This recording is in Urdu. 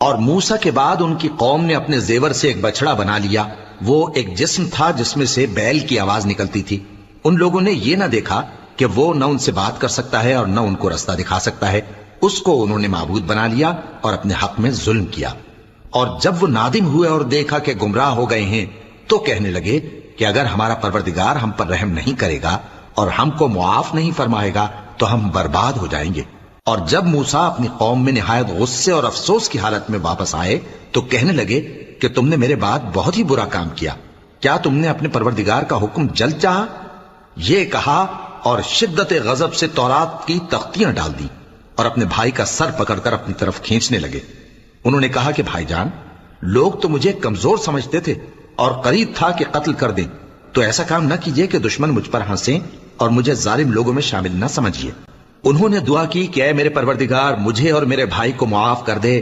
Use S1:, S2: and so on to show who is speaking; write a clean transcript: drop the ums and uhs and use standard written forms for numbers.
S1: اور موسیٰ کے بعد ان کی قوم نے اپنے زیور سے ایک بچڑا بنا لیا. وہ ایک جسم تھا جس میں سے بیل کی آواز نکلتی تھی. ان لوگوں نے یہ نہ دیکھا کہ وہ نہ ان سے بات کر سکتا ہے اور نہ ان کو رستہ دکھا سکتا ہے. اس کو انہوں نے معبود بنا لیا اور اپنے حق میں ظلم کیا. اور جب وہ نادم ہوئے اور دیکھا کہ گمراہ ہو گئے ہیں تو کہنے لگے کہ اگر ہمارا پروردگار ہم پر رحم نہیں کرے گا اور ہم کو معاف نہیں فرمائے گا تو ہم برباد ہو جائیں گے. اور جب موسیٰ اپنی قوم میں نہایت غصے اور افسوس کی حالت میں واپس آئے تو کہنے لگے کہ تم نے میرے بعد بہت ہی برا کام کیا. کیا تم نے اپنے پروردگار کا حکم جلد چاہا؟ یہ کہا اور شدت غضب سے تورات کی تختیاں ڈال دی اور اپنے بھائی کا سر پکڑ کر اپنی طرف کھینچنے لگے. انہوں نے کہا کہ بھائی جان، لوگ تو مجھے کمزور سمجھتے تھے اور قریب تھا کہ قتل کر دیں، تو ایسا کام نہ کیجیے کہ دشمن مجھ پر ہنسیں اور مجھے ظالم لوگوں میں شامل نہ سمجھیے. انہوں نے دعا کی کہ اے میرے پروردگار، مجھے اور میرے بھائی کو معاف کر دے